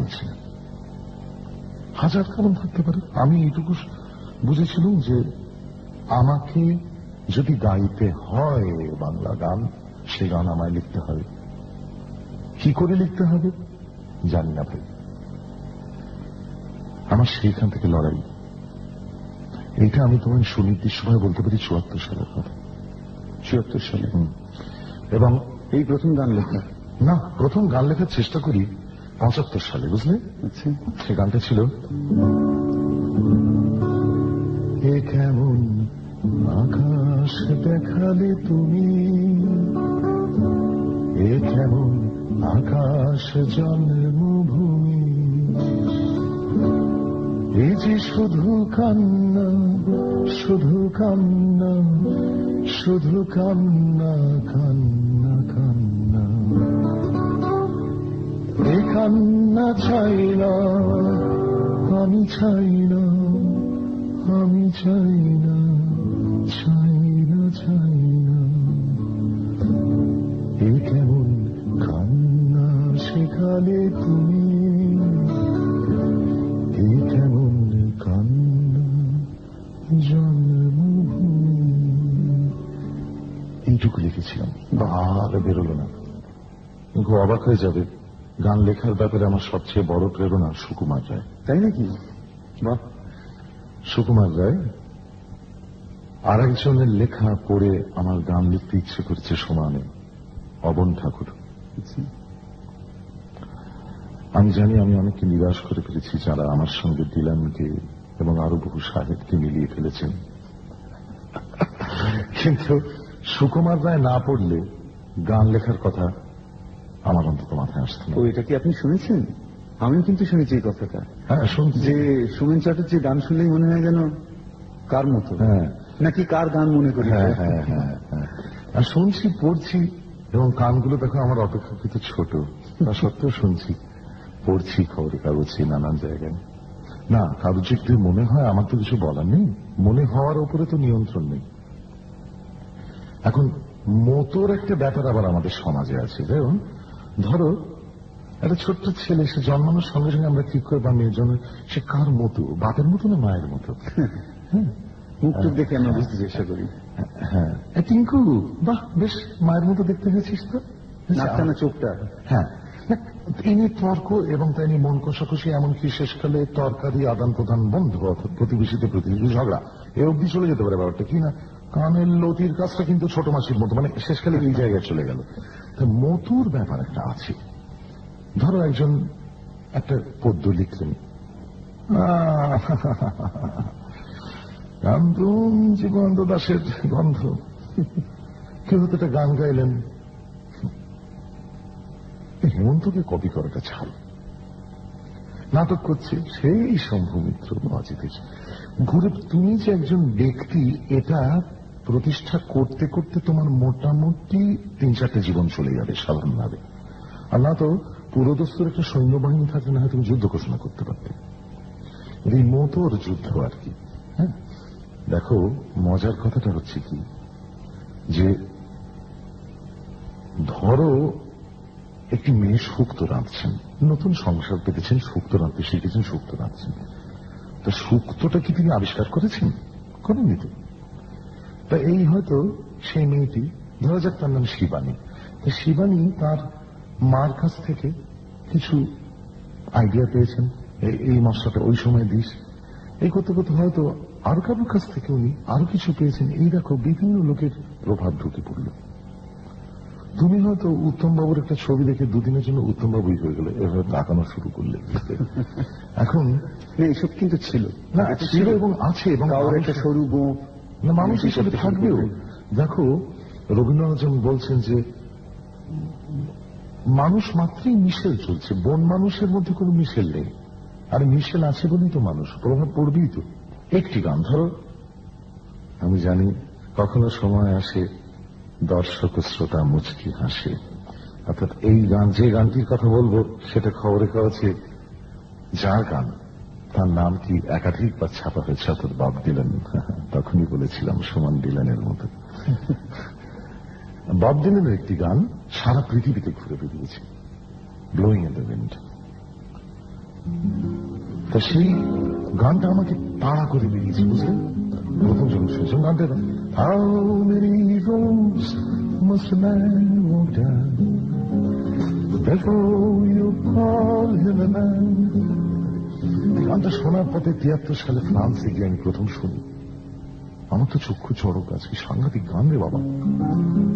বলছি না, হাজার কারণ থাকতে পারে। আমি এইটুকু বুঝেছিলাম যে আমাকে যদি গাইতে হয় বাংলা গান, সে গান আমায় লিখতে হবে। কি করে লিখতে হবে জানি না ভাই, আমার সেইখান থেকে লড়াই। এইটা আমি তোমায় সুনির্দিষ্টভাবে বলতে পারি 74 সালের কথা। 74 সালে। এবং এই প্রথম গান লেখা? না, প্রথম গান লেখার চেষ্টা করি 75 সালে, বুঝলে। আচ্ছা, সে গানটা ছিল এ কেমন আকাশ দেখালে তুমি, এ কেমন আকাশ জন্মভূমি, এ যে শুধু কান্না, শুধু কান্না, শুধু কান্না, কান্না কান্না, এ কান্না চাই না, আমি চাই না, আমি চাই না, চাই না, চাই না, এ কেমন কান্না শেখালে তুমি, এ কেমন কান্না জন্মভূমি। এইটুকু লিখেছিলাম, আর বেরোলো না। খুব অবাক হয়ে যাবে, গান লেখার ব্যাপারে আমার সবচেয়ে বড় প্রেরণা সুকুমার রায়। তাই নাকি? বাহ। সুকুমার রায় আর একজনের লেখা পড়ে আমার গান লিখতে ইচ্ছে করছে সমানে, অবন ঠাকুর। আমি জানি আমি অনেককে নিরাশ করে ফেলেছি যারা আমার সঙ্গে ডিলানকে এবং আরো বহু সাহেবকে মিলিয়ে ফেলেছেন, কিন্তু সুকুমার রায় না পড়লে গান লেখার কথা আমার অন্তত মাথায় আসতো না। এটা কি আপনি শুনেছেন? আমিও কিন্তু শুনেছি এই কথাটা। হ্যাঁ, শুনছি যে সুমেন চ্যাটার্জি গান শুনলেই মনে হয় যেন কার মতো, হ্যাঁ, নাকি কার গান মনে করি। হ্যাঁ হ্যাঁ হ্যাঁ হ্যাঁ, আর শুনছি, পড়ছি, এবং কানগুলো দেখো আমার অপেক্ষাকৃত ছোট, তা সত্ত্বেও শুনছি, পড়ছি খবরের কাগজে, নানান জায়গায়। না, কারো যদি মনে হয় আমার তো কিছু বলার নেই, মনে হওয়ার উপরে তো নিয়ন্ত্রণ নেই। এখন মতোর একটা ব্যাপার আবার আমাদের সমাজে আছে। যেমন ধরো একটা ছোট্ট ছেলে, সে জন্মানোর সঙ্গে সঙ্গে আমরা ঠিক করে বা মেয়ের জন্য সে কার মতো, বাপের মতো না মায়ের মতো? হ্যাঁ, মুখটুক দেখে আমরা বুঝতে চেষ্টা করি। হ্যাঁ, টিঙ্কু, বাহ, বেশ মায়ের মতো দেখতে গেছিস তো, নাকটা না চোখটা। হ্যাঁ, তিনি তর্ক এবং তাই নিয়ে মন কষাকষি, এমনকি শেষকালে তরকারি আদান প্রদান বন্ধ, অর্থাৎ প্রতিবেশীতে প্রতিবেশী ঝগড়া, এ অব্দি চলে যেতে পারে ব্যাপারটা, কি না কানের লতির কাজটা কিন্তু ছোট মাসির মতো, মানে শেষকালে এই জায়গায় চলে গেল। মতুর ব্যাপার একটা আছে। ধরো একজন একটা পদ্য লিখলেন, কান্দন জীবন্ত দাসের গন্ধ, কেউ হয়তো একটা গান গাইলেন, হেমন্তকে কপি করাটা ছাড়, নাটক করছে সেই শম্ভু মিত্র অজিতের ঘুরে। তুমি যে একজন ব্যক্তি, এটা প্রতিষ্ঠা করতে করতে তোমার মোটামুটি 3-4টে জীবন চলে যাবে সাধারণভাবে। আর না তো পুরোদস্তুর একটা সৈন্যবাহিনী থাকলে না হয় তুমি যুদ্ধ ঘোষণা করতে পারতে। এই মতোর যুদ্ধ আর কি। হ্যাঁ, দেখো মজার কথাটা হচ্ছে কি, যে ধরো একটি মেয়ে শুক্তো রাঁধছেন, নতুন সংসার পেতেছেন, শুক্তো রাঁধতে শিখেছেন, শুক্তো রাঁধছেন। তা শুক্তোটা কি তিনি আবিষ্কার করেছেন? করেননি তো। তা এই হয়তো সেই মেয়েটি, ধরা যাক তার নাম শিবানী, তা শিবানী তার মার কাছ থেকে কিছু আইডিয়া পেয়েছেন, এই মশলাটা ওই সময় দিস, এই করতে করতে হয়তো আরো কারোর কাছ থেকে উনি আরো কিছু পেয়েছেন। এই দেখো বিভিন্ন লোকের প্রভাব ঢুকে পড়ল। তুমি হয়তো উত্তম বাবুর একটা ছবি দেখে দুদিনের জন্য উত্তম বাবুই হয়ে গেল, এভাবে তাকানো শুরু করলে। এখন এইসব কিন্তু ছিল না, ছিল এবং আছে, এবং একটা সরু গোপ না মানুষ হিসেবে থাকবেও। দেখো রবীন্দ্রনাথ যেমন বলছেন যে মানুষ মাত্রই মিশেল চলছে, বন মানুষের মধ্যে কোনো মিশেল নেই, আর মিশেল আছে বলেই তো মানুষ, প্রভাব পড়বেই তো। একটি গান ধরো, আমি জানি কখনো সময় আসে দর্শক শ্রোতা মুচকি হাসে, অর্থাৎ এই গান, যে গানটির কথা বলবো সেটা খবরে কাগজে যার গান, তার নাম কি একাধিকবার ছাপা হয়েছে, অর্থাৎ বব ডিলান। তখনই বলেছিলাম সুমন ডিলানের মতো। বব ডিলানের একটি গান সারা পৃথিবীতে ঘুরে বেরিয়েছে, ব্লোয়িং ইন দ্য উইন্ড। তা সেই গানটা আমাকে তাড়া করে বেরিয়েছে, বুঝলেন? প্রথম যখন শুনছেন গানটা, How many roads must a man walk down before you call him a man? গানটা শোনার পথে 73 সালে ফ্রান্সে গিয়ে আমি প্রথম শুনি। আমার তো চক্ষু চড়ক আছে, সাংঘাতিক গান রে বাবা।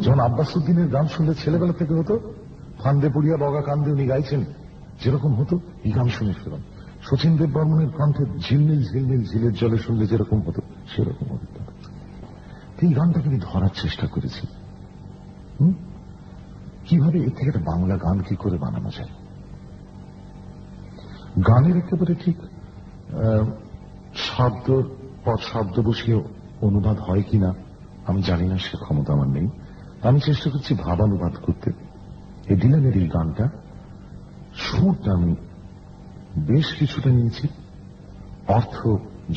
যখন আব্বাসুদ্দিনের গান শুনলে ছেলেবেলা থেকে হতো, ফান্দে পড়িয়া বগা কান্দে উনি গাইছেন, যেরকম হতো এই গান শুনে ফেলাম। শচীন দেব বর্মনের কণ্ঠে ঝিলমিল ঝিলমিল ঝিলের জলে শুনলে যেরকম হতো সেরকম হতো। এই গানটাকে আমি ধরার চেষ্টা করেছি, কিভাবে এর থেকে একটা বাংলা গান কি করে বানানো যায়। গানের একেবারে ঠিক শব্দ পদ শব্দ বসিয়ে অনুবাদ হয় কিনা আমি জানি না, সে ক্ষমতা আমার নেই। আমি চেষ্টা করছি ভাবানুবাদ করতে। এই ডিলানের এই গানটা সুরটা আমি বেশ কিছুটা নিয়েছি, অর্থ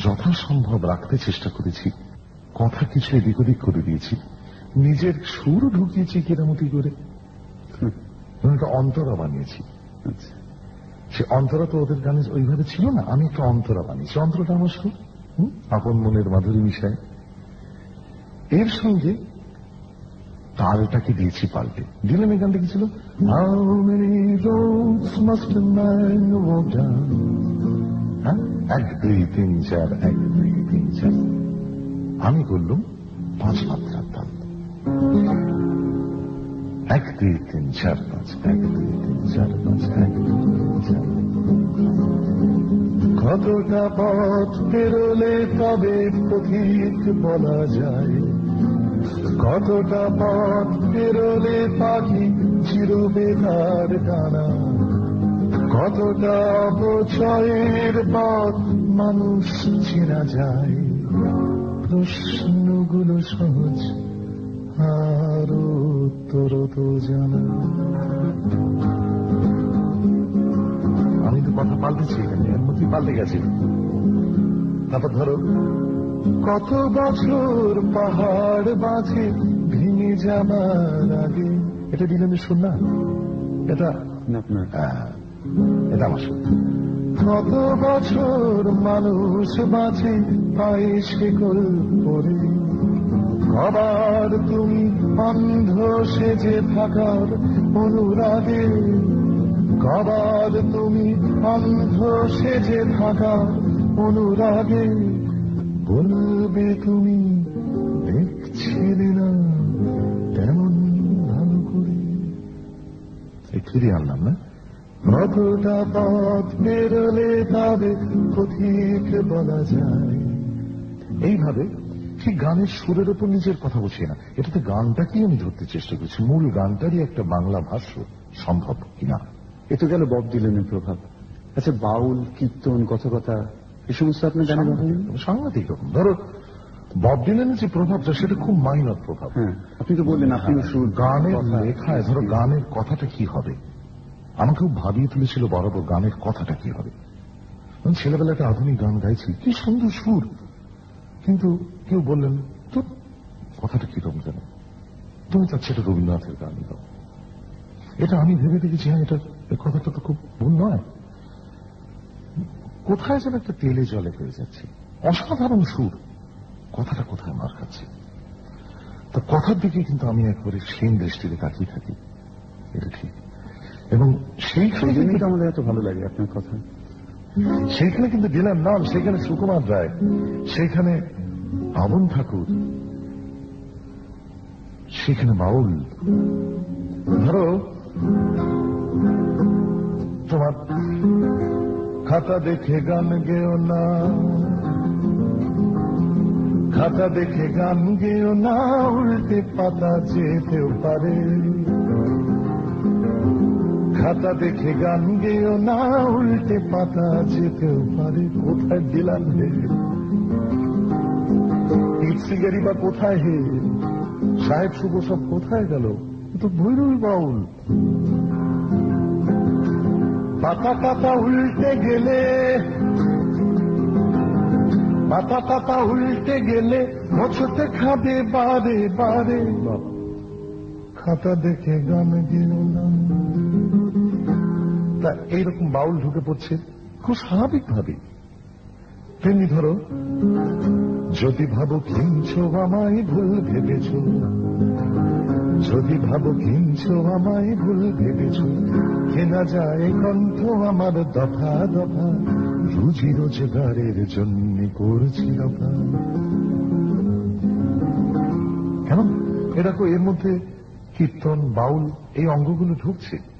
যথাসম্ভব রাখতে চেষ্টা করেছি, কথা কিছু এদিক ওদিক করে দিয়েছি, নিজের সুরও ঢুকিয়েছি কেরামতি করে, একটা অন্তরা বানিয়েছি। সে অন্তরা তো ওদের গানে ওইভাবে ছিল না, আমি একটা অন্তরা বানিয়েছি। অন্তরাটা আমার সুর, আপন মনের মাধুরী মিশায়। এর সঙ্গে তালটাকে দিয়েছি পাল্টে। ডিলানের গানটা কি ছিল? How many roads must a man walk down? 1 2 3 4 1 2 3 4। আমি করলাম 5 মাত্রার তাল। 1 2 3 4 5 1 2 3 4 5 1 2 3 4। কতটা পথ পেরোলে তবে পথিক বলা যায়, কতটা পথ পেরোলে পাখি চিরবে তার ডানা, কতটা অপচয়ের পথ মানুষ চেনা যায়। প্রশ্নগুলো সহজ আর উত্তর তো জানা। আমি তো কথা পাল্টেছি এখানে, এর মধ্যে পাল্টে গেছি। তারপর ধরো, কত বছর পাহাড় বাঁধে ভেঙে যাবার আগে। এটা দিলাম শুন না, এটা আপনার, এটা আমার শুন। কত বছর মানুষ বাঁচে পায়ে শেকল পরে, আবার তুমি অন্ধ সেজে থাকার অনুরাগে, কবার তুমি অন্ধ সেজে থাকার অনুরাগে, বলবে তুমি দেখছিলে না তেমন ভালো করে। ফিরিয়ে আনলাম না, কতটা পথ বেরোলে তবে পথিক বলা যায়। এইভাবে ঠিক গানের সুরের উপর নিজের কথা বসিয়ে না, এটাতে গানটাকেই আমি ধরতে চেষ্টা করছি, মূল গানটারই একটা বাংলা ভাষ্য সম্ভব কিনা। এ তো গেল বব ডিলানের প্রভাব। আচ্ছা, বাউল, কীর্তন, কথকতা এই সমস্ত আপনার গানে সাংঘাতিক রকম। ধরো বব ডিলানের যে প্রভাবটা সেটা খুব মাইনর প্রভাব। হ্যাঁ, আপনি তো বললেন আপনি গানের লেখায় ধরো গানের কথাটা কি হবে আমাকে খুব ভাবিয়ে তুলেছিল বরাবর, গানের কথাটা কি হবে। ছেলেবেলা একটা আধুনিক গান গাইছি, কি সুন্দর সুর, কিন্তু কেউ বললেন তো কথাটা কিরকম যেন, তুমি চাচ্ছি এটা রবীন্দ্রনাথের গান গাও। এটা আমি ভেবে দেখেছি, হ্যাঁ এটা কথাটা তো খুব ভুল নয়, কোথায় যেন একটা তেলে জলে হয়ে যাচ্ছে, অসাধারণ সুর, কথাটা কোথায় মার খাচ্ছে। তো কথার দিকে কিন্তু আমি একবারে ক্ষীণ দৃষ্টিতে তাকিয়ে থাকি, এটা ঠিক। এবং সেইখানে কিন্তু আমাদের এত ভালো লাগে আপনার কথা। সেইখানে কিন্তু দিলাম নাম, সেখানে সুকুমার রায়, সেখানে পাবন ঠাকুর, সেখানে বাউল। ধরো তোমার খাতা দেখে গান গেও না, খাতা দেখে গান গেও না, উল্টে পাতা যেতেও পারে। খাতা দেখে গান গেও না, উল্টে পাতা যেতেও পারে। কোথায় দিলাম হে সিগারি, বা কোথায় হে সাহেব শুভ, সব কোথায় গেল? তো ভৈরবী বাউল। পাতা পাতা উল্টে গেলে, পাতা পাতা উল্টে গেলে মোছতে খাবে বারে বারে। খাতা দেখে গান গেও না। তা এইরকম বাউল ঢুকে পড়ছে খুব স্বাভাবিক ভাবে। তেমনি ধরো, যদি ভাবো কিনছো আমায় ভুল ভেবেছ, যদি ভাবো কিনছো আমায় ভুল ভেবেছ, কেনা যায় কণ্ঠ আমার দফা দফা, রুজি রোজগারের জন্য করছি দফা। কেন? এটা তো এর মধ্যে কীর্তন, বাউল এই অঙ্গগুলো ঢুকছে।